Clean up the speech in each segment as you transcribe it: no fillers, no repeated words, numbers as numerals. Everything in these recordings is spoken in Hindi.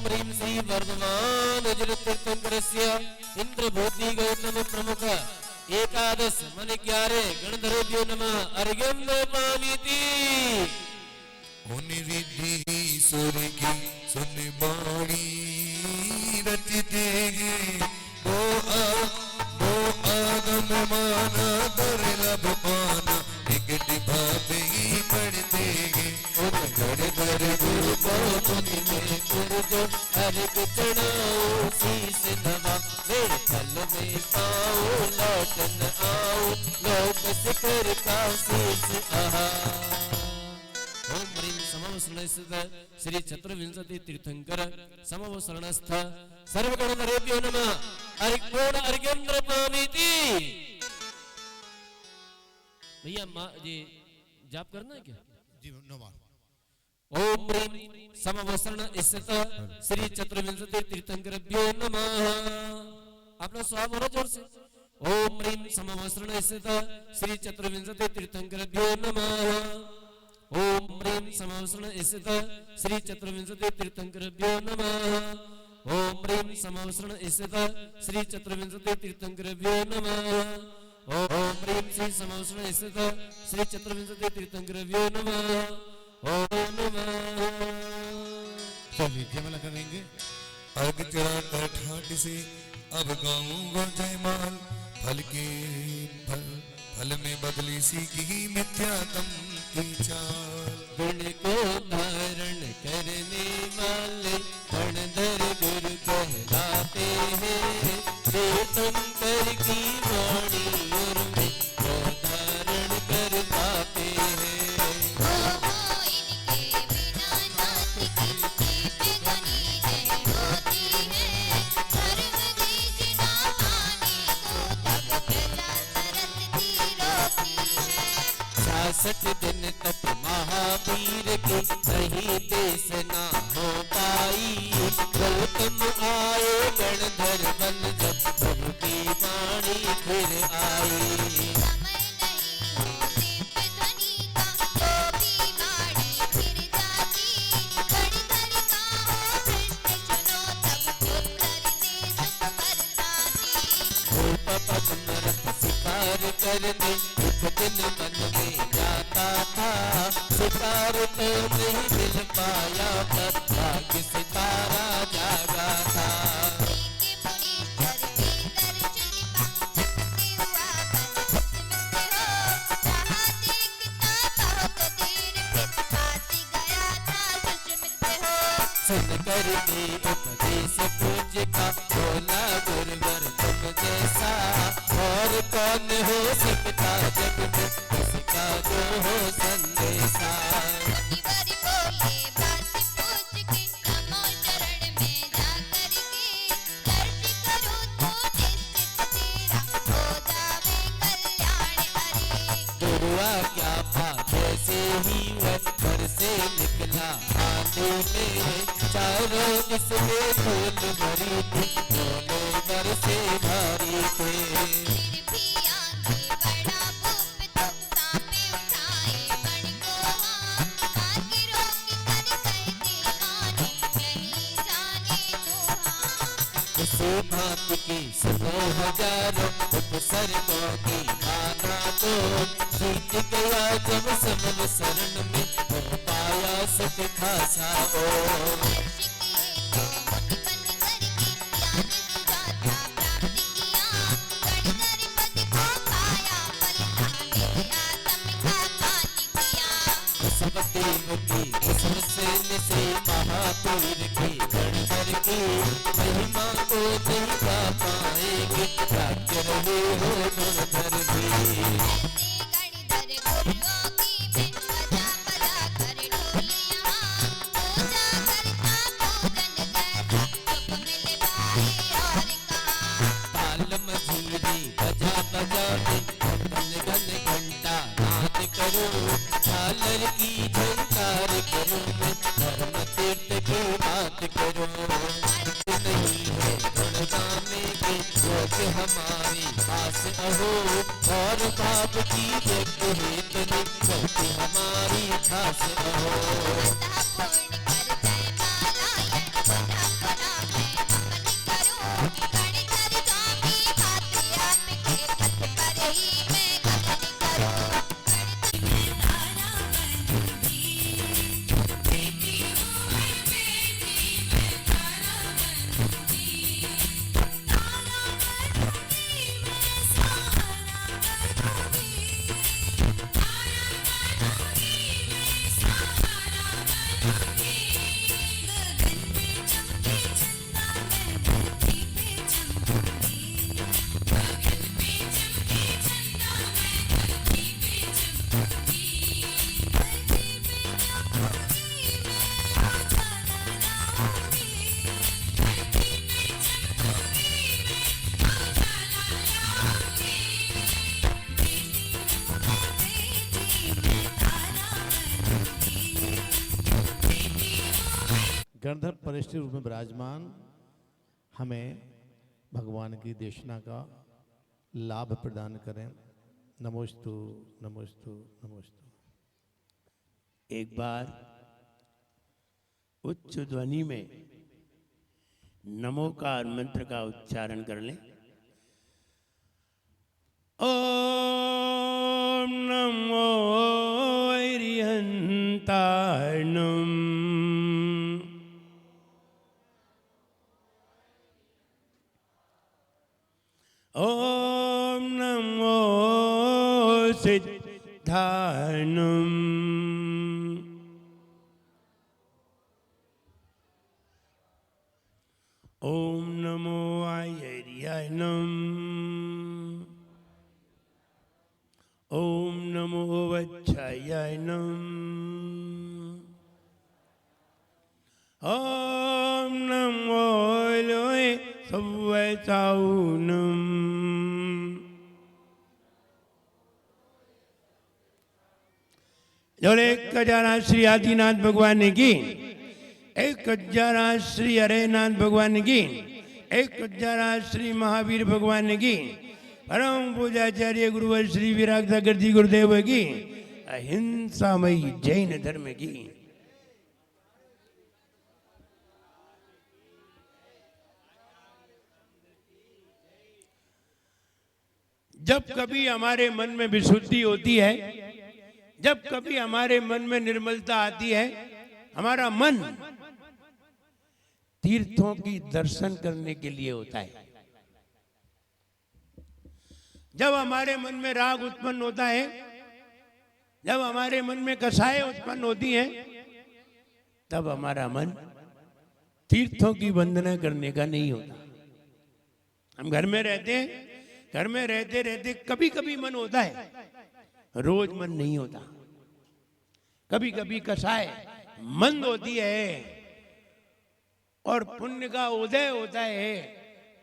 ह्रीं श्री वर्धमान तीर्थंकरस्य इंद्रभूति गौतम प्रमुख एकादश मन 11 गणधरेभ्यो नमः अर्घ्यं ददामीति रिद्धि सूर्य की सुन बाणी रचितेगे वो आगम माना दुर्लभ पाना टिकट भावे पढ़तेगे उन गड़ गड़ गुरु को मुनि में गुरु अर्घ चढ़ाओ शीस नवा मेरे फल में पाओ लौट न आओ लोक शिखर का शीस आहा। ओम ह्रीं समवसरणस्थ श्री चतुर्विंशति तीर्थंकर समवसरणस्थ सर्वगणधरेभ्यो नमः अर्घ्योन अर्घ्यं ददामीति। भैया जी जाप करना है क्या जी नमः। ओम ह्रीं समवसरणस्थ श्री चतुर्विंशति तीर्थंकरभ्यो नमः। अपना स्वाहा बोलो जोर से। ओम ह्रीं समवसरणस्थ श्री चतुर्विंशति तीर्थंकरभ्यो नमः। ओम ह्रीं समवसरणस्थ श्री चतुर्विंशति तीर्थंकरभ्यो नमः। ओम ह्रीं समवसरणस्थ श्री चतुर्विंशति तीर्थंकरभ्यो नमः। ओम ह्रीं श्री समवसरणस्थ श्री चतुर्विंशति तीर्थंकरभ्यो नमः। ओम नमः। चलिए जयमाला करेंगे। अर्घ चढ़ाकर ठाट से अब गाऊंगा जयमाल फल के फल में बदली सी की मिथ्यात्म की चाल गुण को धारण करने वाले गणधर गुरु कहलाते हैं तीर्थंकर की वाणी और में को धारण कर पाते हैं। सठ दिन तक महावीर की कहीं देश ना हो पाई गौतम आए गणधर बन जब प्रभु की वाणी फिर आई। करने एक दिन मन में जाता था सितार तो नहीं मिल पाया पर भाग्य सितारा जागा था। सुन कर के उपदेश पूज्य का बोला गुरुवर तुम जैसा और कौन हो सकता जग में इसका जो हो संदेशा। गुरुआ क्या बात ऐसे ही वह घर से निकला आने में चारों जिसमें फूल भरी थी दोनों घर से भारी थे। भांत की सुनो हजारों उपसर्गों की माना तो जीत गया जब समव शरण में हो पाया सुख खासा ओ। से महापुर की गणधर की महिमा को नहीं गा पाएंगे राज्य रहे हो गणधर भी। ताल मजीरी बजा बजा के घन घन घंटा नाद करो झालर की झंकार करो धर्म तीर्थ की बात करो। नहीं है गुण गाने के योग हमारे पास अहो और बाप की यज्ञ हेत नहीं हमारी खास अहो। गणधर परिष्ठ रूप में विराजमान हमें भगवान की देशना का लाभ प्रदान करें। नमोस्तु नमोस्तु नमोस्तु। एक बार उच्च ध्वनि में नमोकार मंत्र का उच्चारण कर लें। ओम नमो अरिहंताणम। ओम नमो सिद्धाणम। ओम नमो आयर्यायनम। ओम नमो वच्छायायनम। ओम नमो लोए सव्वसाउनम। जोड़े 1000 श्री आदिनाथ भगवान की, 1000 श्री हरेनाथ भगवान की, 1000 श्री महावीर भगवान की, परम पूजाचार्य गुरुवर श्री विराग सागर जी गुरुदेव की, अहिंसामयी जैन धर्म की। जब कभी हमारे मन में विशुद्धि होती है, जब कभी हमारे मन में निर्मलता आती है, हमारा मन तीर्थों की दर्शन करने के लिए होता है। जब हमारे मन में राग उत्पन्न होता है, जब हमारे मन में कषाय उत्पन्न होती है, तब हमारा मन तीर्थों की वंदना करने का नहीं होता। हम घर में रहते हैं, घर में रहते रहते कभी कभी मन होता है, रोज मन नहीं होता। कभी कभी कषाय मंद होती है और पुण्य का उदय होता है,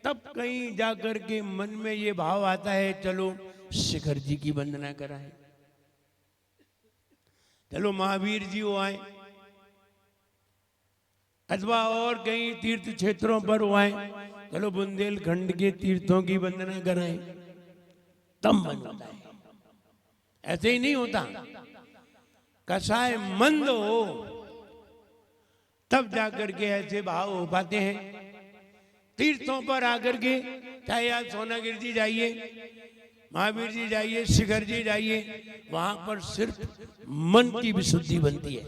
तब कहीं जाकर के मन में ये भाव आता है, चलो शिखर जी की वंदना कराएं, चलो महावीर जी हो आए, अथवा और कहीं तीर्थ क्षेत्रों पर हो आए, चलो बुंदेलखंड के तीर्थों की वंदना कराएं, तब मन होता है। ऐसे ही नहीं होता। कषाय मंद हो तब जाकर के ऐसे भाव हो पाते हैं। तीर्थों पर आकर के, चाहे आप सोनागिर जी जाइए, महावीर जी जाइए, शिखर जी जाइए, वहां पर सिर्फ मन की विशुद्धि बनती है।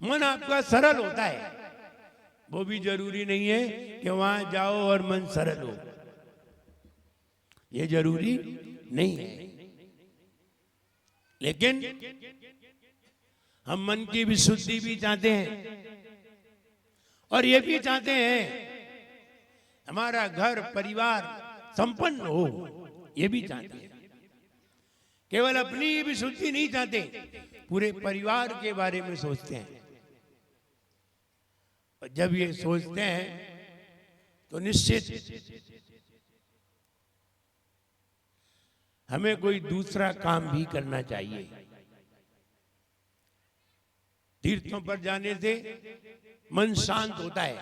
मन आपका सरल होता है। वो भी जरूरी नहीं है कि वहां जाओ और मन सरल हो, ये जरूरी नहीं है। लेकिन हम मन की विशुद्धि भी चाहते हैं और ये भी चाहते हैं हमारा घर परिवार संपन्न हो, ये भी चाहते हैं। केवल अपनी ही विशुद्धि नहीं चाहते, पूरे परिवार के बारे में सोचते हैं। और जब ये सोचते हैं तो निश्चित हमें कोई दूसरा काम भी करना चाहिए। तीर्थों पर जाने से मन शांत होता है।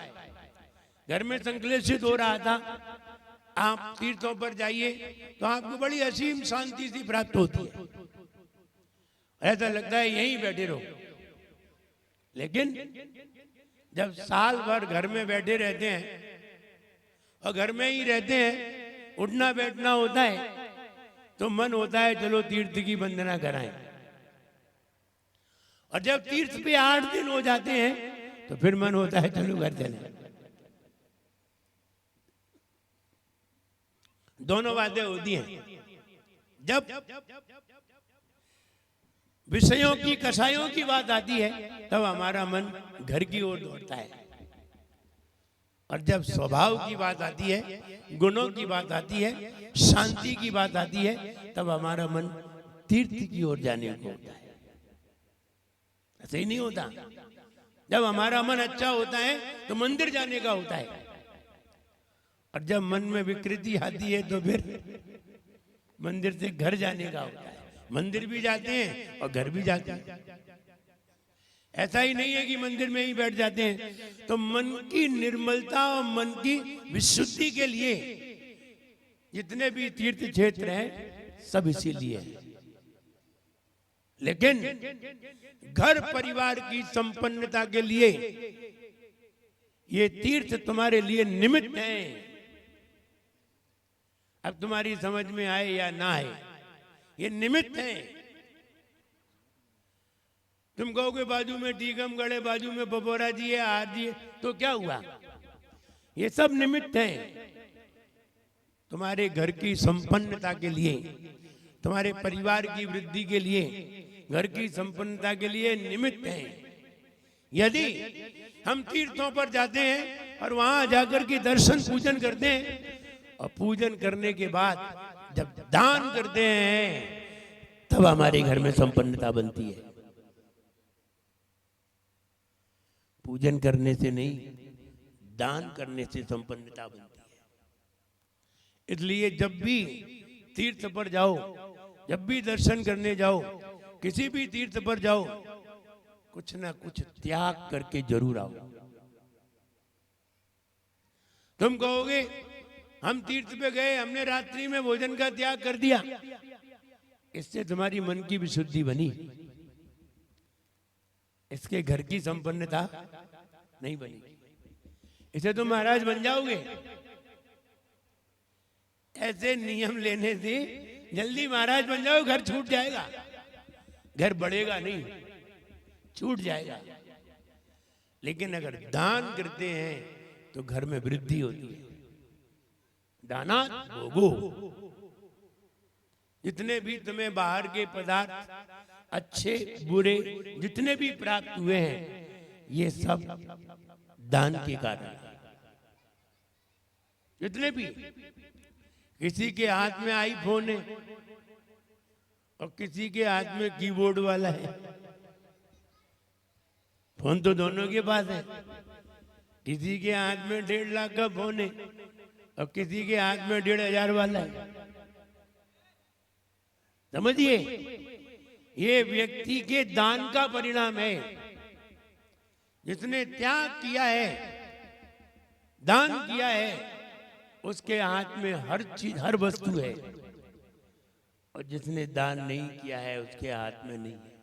घर में संक्लेशित हो रहा था, आप तीर्थों पर जाइए तो आपको बड़ी असीम शांति सी प्राप्त होती है। ऐसा लगता है यहीं बैठे रहो। लेकिन जब साल भर घर में बैठे रहते हैं और घर में ही रहते हैं, उठना बैठना होता है, तो मन होता है चलो तीर्थ की वंदना कराएं। और जब तीर्थ पे 8 दिन हो जाते हैं तो फिर मन होता है चलो घर चलें। दोनों बातें होती हैं। जब विषयों की कषायों की बात आती है तब हमारा मन घर की ओर दौड़ता है, और जब स्वभाव की बात आती है, गुणों की बात आती है, शांति की बात आती है, तब हमारा मन तीर्थ की ओर जाने को होता है। ऐसे ही नहीं होता। जब हमारा मन अच्छा होता है तो मंदिर जाने का होता है, और जब मन में विकृति आती है तो फिर मंदिर से घर जाने का होता है। मंदिर भी जाते हैं और घर भी जाते हैं। ऐसा ही नहीं है कि मंदिर में ही बैठ जाते हैं। तो मन की निर्मलता और मन की विशुद्धि के लिए जितने भी तीर्थ क्षेत्र हैं सब इसीलिए है। लेकिन घर परिवार की संपन्नता के लिए ये तीर्थ तुम्हारे लिए निमित्त हैं। अब तुम्हारी समझ में आए या ना आए, ये निमित्त हैं। तुम कहोगे बाजू में टीकमगढ़ है, बाजू में बपोरा जी है, आर जी है, तो क्या हुआ? ये सब निमित्त हैं तुम्हारे घर की संपन्नता के लिए, तुम्हारे परिवार की वृद्धि के लिए, घर की संपन्नता के लिए निमित्त हैं। यदि हम तीर्थों पर जाते हैं और वहां जाकर के दर्शन पूजन करते हैं और पूजन करने के बाद जब दान करते हैं तब हमारे घर में संपन्नता बनती है। पूजन करने से नहीं, दान करने से संपन्नता बनती है। इसलिए जब भी तीर्थ पर जाओ, जब भी दर्शन करने जाओ, किसी भी तीर्थ पर जाओ, कुछ ना कुछ त्याग करके जरूर आओ। तुम कहोगे हम तीर्थ पे गए, हमने रात्रि में भोजन का त्याग कर दिया, इससे तुम्हारी मन की विशुद्धि बनी, इसके घर की संपन्नता नहीं बनी। इसे तुम महाराज बन जाओगे। ऐसे नियम लेने से जल्दी महाराज बन जाओ, घर छूट जाएगा। घर बढ़ेगा नहीं, छूट जाएगा। लेकिन अगर दान करते हैं तो घर में वृद्धि होती है। दाना भोगो। जितने भी तुम्हें बाहर के पदार्थ अच्छे बुरे जितने भी प्राप्त हुए हैं, ये सब दान के कारण है। जितने भी, किसी के हाथ में आईफोन है और किसी के हाथ में कीबोर्ड वाला है। फोन तो दोनों के पास है। किसी के हाथ में 1.5 लाख का फोन है और किसी के हाथ में 1,500 वाला है। समझिए, ये व्यक्ति के दान का परिणाम है। जिसने त्याग किया है, दान किया है, उसके हाथ में हर चीज, हर वस्तु है। और जिसने दान नहीं किया है, उसके हाथ में नहीं है।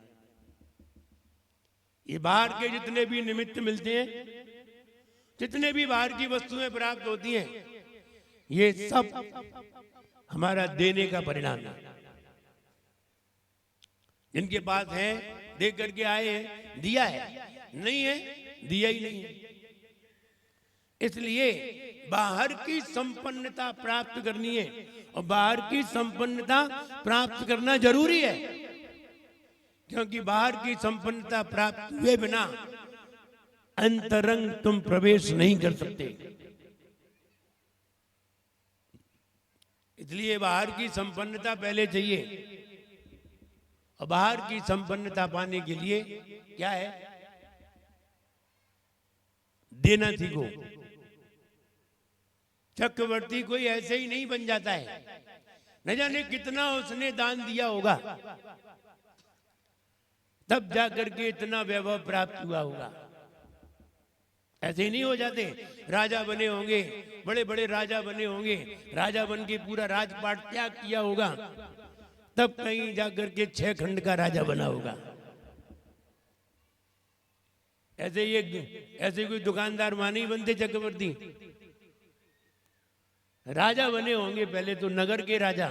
ये बाहर के जितने भी निमित्त मिलते हैं, जितने भी बाहर की वस्तुएं प्राप्त होती हैं, ये सब हमारा देने का परिणाम है। जिनके पास है दे करके आए हैं, दिया है, नहीं है दिया ही नहीं है। इसलिए बाहर की संपन्नता प्राप्त करनी है और बाहर की संपन्नता प्राप्त करना जरूरी है, क्योंकि बाहर की संपन्नता प्राप्त हुए बिना अंतरंग तुम प्रवेश नहीं कर सकते। इसलिए बाहर की संपन्नता पहले चाहिए। और बाहर की संपन्नता पाने के लिए क्या है? देना सीखो। चक्रवर्ती कोई ऐसे ही नहीं बन जाता है। न जाने कितना उसने दान दिया होगा, तब जाकर के इतना वैभव प्राप्त हुआ होगा। ऐसे ही नहीं हो जाते। राजा बने होंगे, बड़े बड़े राजा बने होंगे, राजा बन के पूरा राजपाट त्याग किया होगा, तब कहीं जाकर के 6 खंड का राजा बना होगा। ऐसे कोई दुकानदार वहां नहीं बनते चक्रवर्ती। राजा बने होंगे, पहले तो नगर के राजा,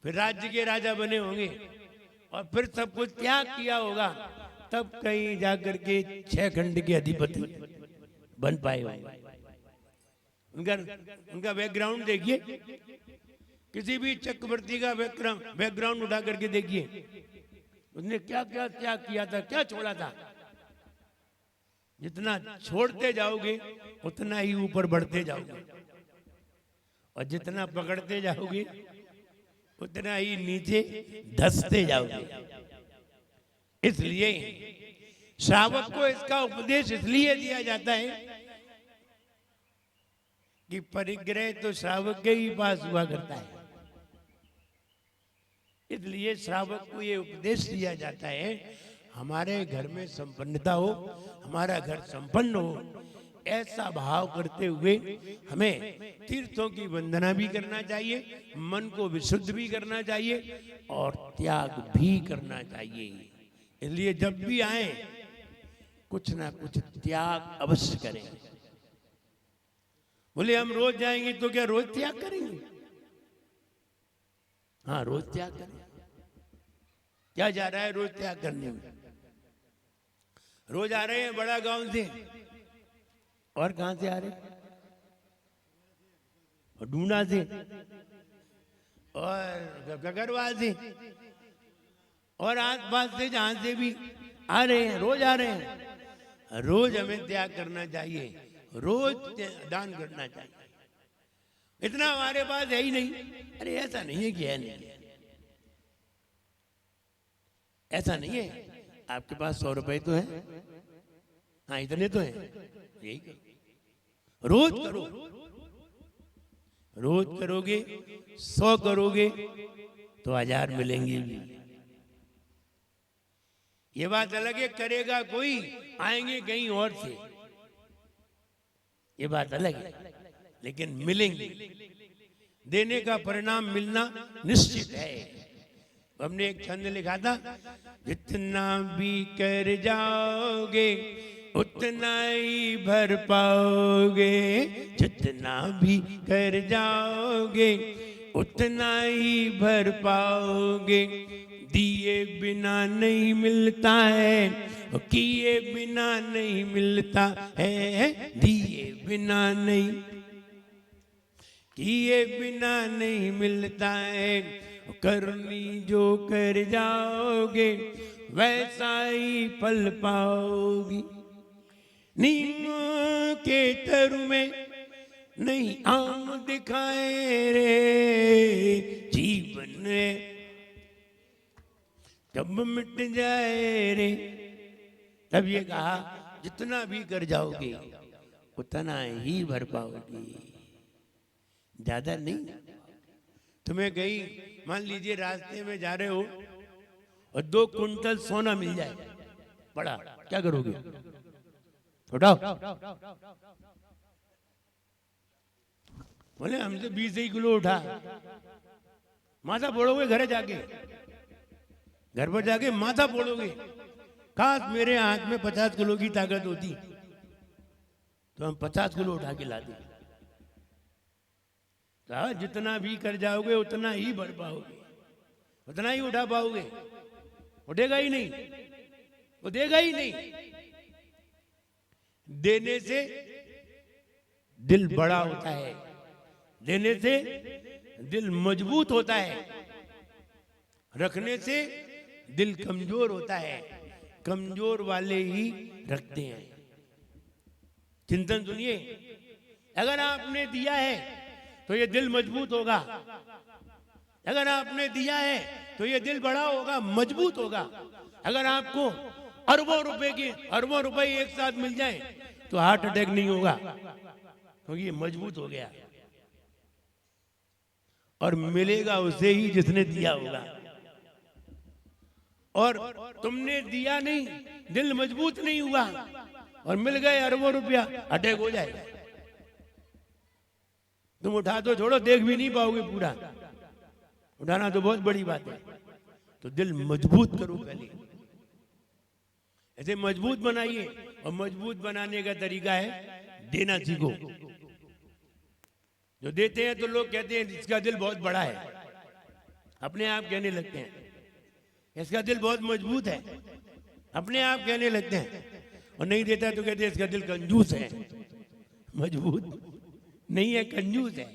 फिर राज्य के राजा बने होंगे, और फिर सब कुछ त्याग किया होगा, तब कहीं जाकर के 6 खंड के अधिपति बन पाए होंगे। उनका बैकग्राउंड देखिए, किसी भी चक्रवर्ती का बैकग्राउंड उठा करके देखिए, उसने क्या क्या त्याग किया था, क्या छोड़ा था। जितना छोड़ते जाओगे उतना ही ऊपर बढ़ते जाओगे, और जितना पकड़ते जाओगे उतना ही नीचे धंसते जाओगे। इसलिए श्रावक को इसका उपदेश इसलिए दिया जाता है कि परिग्रह तो श्रावक के ही पास हुआ करता है। इसलिए श्रावक को ये उपदेश दिया जाता है, हमारे घर में संपन्नता हो, हमारा घर संपन्न हो, ऐसा भाव करते हुए हमें तीर्थों की वंदना भी करना चाहिए, मन को विशुद्ध भी करना चाहिए और त्याग भी करना चाहिए। इसलिए जब भी आए कुछ ना कुछ त्याग अवश्य करें। बोले हम रोज जाएंगे तो क्या रोज त्याग करेंगे? हाँ, रोज त्याग करें। क्या जा रहा है रोज त्याग करने में? रोज आ रहे हैं बड़ा गांव से, और कहां से आ रहे? और डूना से, और गगरवाल से, और आसपास से जहां से भी आ रहे हैं, रोज आ रहे हैं। रोज हमें त्याग करना चाहिए, रोज दान करना चाहिए। इतना हमारे पास है ही नहीं। अरे ऐसा नहीं है कि है नहीं, ऐसा नहीं है। आपके पास 100 रुपए तो है, हाँ इतने तो हैं, यही करो। रोज करो, रोज करोगे 100 करोगे तो 1000 मिलेंगे भी। ये बात अलग है, करेगा कोई आएंगे कहीं और से, ये बात अलग है, लेकिन मिलेंगे। देने का परिणाम मिलना निश्चित है। हमने एक छंद लिखा था, जितना भी कर जाओगे उतना ही भर पाओगे, जितना भी कर जाओगे उतना ही भर पाओगे। दिए बिना नहीं मिलता है, किए बिना नहीं मिलता है, दिए बिना नहीं, किए बिना नहीं मिलता है। करनी जो कर जाओगे वैसा ही फल पाओगी। नीम के तरु में नहीं आम दिखाए रे, जीवन जब मिट जाए रे। तब ये कहा जितना भी कर जाओगे उतना ही भर पाओगे, ज्यादा नहीं। तुम्हें कहीं मान लीजिए रास्ते में जा रहे हो और 2 कुंटल सोना मिल जाए बड़ा, क्या करोगे? उठाओ। बोले हमसे 20 ही किलो उठा, माथा फोड़ोगे घरे जाके, घर पर जाके माथा फोड़ोगे। काश मेरे हाथ में 50 किलो की ताकत होती तो हम 50 किलो उठा के लाते। कहा जितना भी कर जाओगे उतना ही बढ़ पाओगे, उतना ही उठा पाओगे। उठेगा ही नहीं, वो देगा ही नहीं। देने से दिल बड़ा होता है, देने से दिल मजबूत होता है, रखने से दिल कमजोर होता है। कमजोर वाले ही रखते हैं। चिंतन सुनिए, अगर आपने दिया है तो ये दिल मजबूत होगा, अगर आपने दिया है तो ये दिल बड़ा होगा, मजबूत होगा। अगर आपको अरबों रुपए एक साथ मिल जाए तो हार्ट अटैक नहीं होगा, क्योंकि ये मजबूत हो गया। और मिलेगा उसे ही जिसने दिया होगा। और तुमने दिया नहीं, दिल मजबूत नहीं हुआ और मिल गए अरबों रुपया, अटैक हो जाएगा। तुम उठा तो छोड़ो, देख भी नहीं पाओगे पूरा। उठाना तो बहुत बड़ी बात है। तो दिल मजबूत करो पहले, ऐसे मजबूत बनाइए। और मजबूत बनाने का तरीका है देना सीखो। जो देते हैं तो लोग कहते हैं इसका दिल बहुत बड़ा है, अपने आप कहने लगते हैं। इसका दिल बहुत मजबूत है, अपने आप कहने लगते हैं। और नहीं देता तो कहते हैं इसका दिल कंजूस है। मजबूत नहीं है, कंजूस है।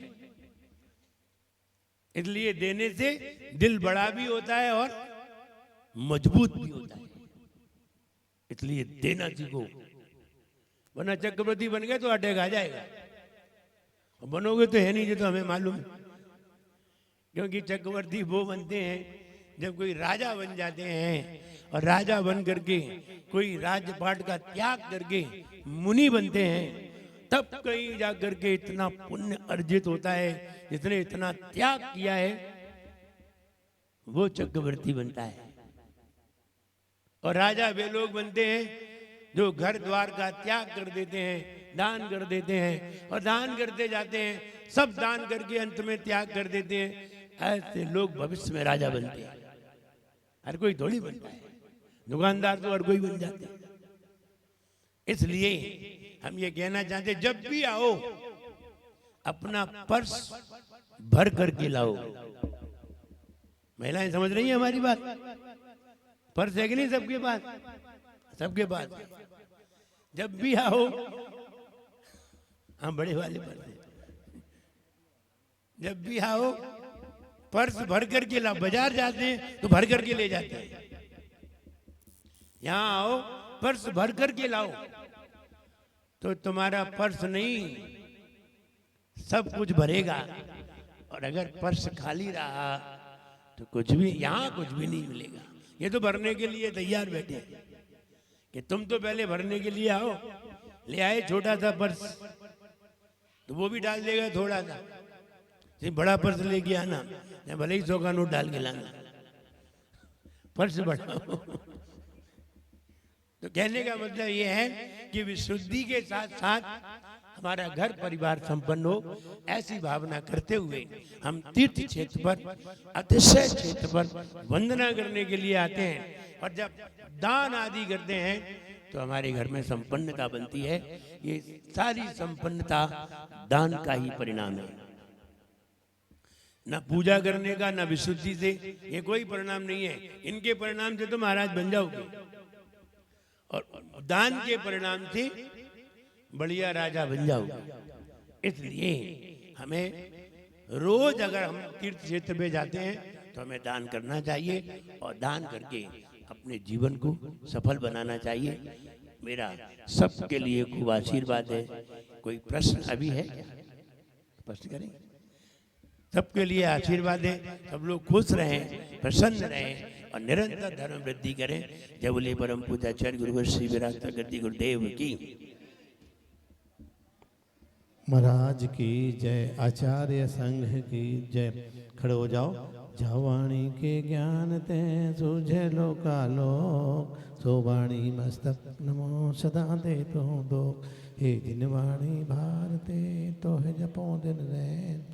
इसलिए देने से दिल बड़ा भी होता है और मजबूत भी होता है। इसलिए देना सीखो, वरना चक्रवर्ती बन गए तो अटैक आ जाएगा। और बनोगे तो है नहीं, जो तो हमें मालूम है। क्योंकि चक्रवर्ती वो बनते हैं जब कोई राजा बन जाते हैं, और राजा बन करके कोई राजपाट का त्याग करके मुनि बनते हैं, तब कहीं जाकर के इतना पुण्य अर्जित होता है। जिसने इतना त्याग किया है वो चक्रवर्ती बनता है। और राजा वे लोग बनते हैं जो घर द्वार का त्याग कर देते हैं, दान कर देते हैं और दान करते जाते हैं, सब दान करके अंत में त्याग कर देते हैं। ऐसे लोग भविष्य में राजा बनते हैं। हर कोई थोड़ी बनता है, दुकानदार तो हर कोई बन जाते हैं। इसलिए हम ये कहना चाहते, जब भी आओ अपना पर्स भर करके लाओ। महिलाएं समझ रही हैं हमारी बात? पर्स है कि नहीं सबके पास? सबके पास। जब भी आओ, हाँ बड़े वाले पर्स है। जब भी आओ पर्स भर करके लाओ। बाजार जाते हैं तो भर करके ले जाते हैं, यहां आओ पर्स भर करके लाओ। तो तुम्हारा पर्स नहीं, सब कुछ भरेगा। और अगर पर्स खाली रहा तो कुछ भी, यहां कुछ भी नहीं मिलेगा। ये तो भरने के लिए तैयार बैठे हैं कि तुम तो पहले भरने के लिए आओ। ले आए छोटा सा पर्स, तो वो भी डाल देगा थोड़ा सा। सिर्फ बड़ा पर्स लेके आना, या भले ही 100 का नोट डाल के लाना, पर्स बढ़ाओ। तो कहने का मतलब ये है कि विशुद्धि के साथ साथ हमारा घर परिवार संपन्न हो, ऐसी भावना करते हुए हम तीर्थ क्षेत्र पर, अतिशय क्षेत्र पर वंदना करने के लिए आते हैं। और जब दान आदि करते हैं तो हमारे घर में संपन्नता बनती है। ये सारी संपन्नता दान का ही परिणाम है। ना पूजा करने का, ना विशुद्धि से, ये कोई परिणाम नहीं है। इनके परिणाम से तो महाराज बन जाओगे, और दान के परिणाम से बढ़िया राजा बन जाओगे। इसलिए हमें रोज अगर हम तीर्थ क्षेत्र में जाते हैं तो हमें दान करना चाहिए, और दान करके अपने जीवन को सफल बनाना चाहिए। मेरा सबके लिए खूब आशीर्वाद है। कोई प्रश्न अभी है? प्रश्न करें। सबके लिए आशीर्वाद है, सब लोग खुश रहें, प्रसन्न रहें और निरंतर धर्म वृद्धि करें। जय बोले परम पूज्याचार्य गुरु श्री विराट गद्दी गुरुदेव की महाराज की जय, आचार्य संघ की जय। खड़े हो जाओ। जवाणी के ज्ञान ते सूझे लोकालोक, सोवाणी मस्तक नमो सदा दे तो दो। हे जिनवाणी भारते तो है जपो दिन रैन,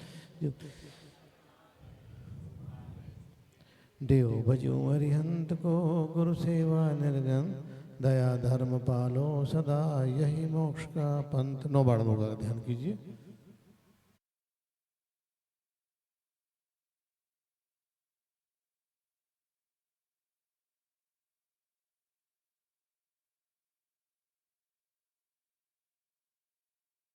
देव भजो अरिहंत को गुरु सेवा निर्गन, दया धर्म पालो सदा यही मोक्ष का पंथ। नौ बार होगा, ध्यान कीजिए।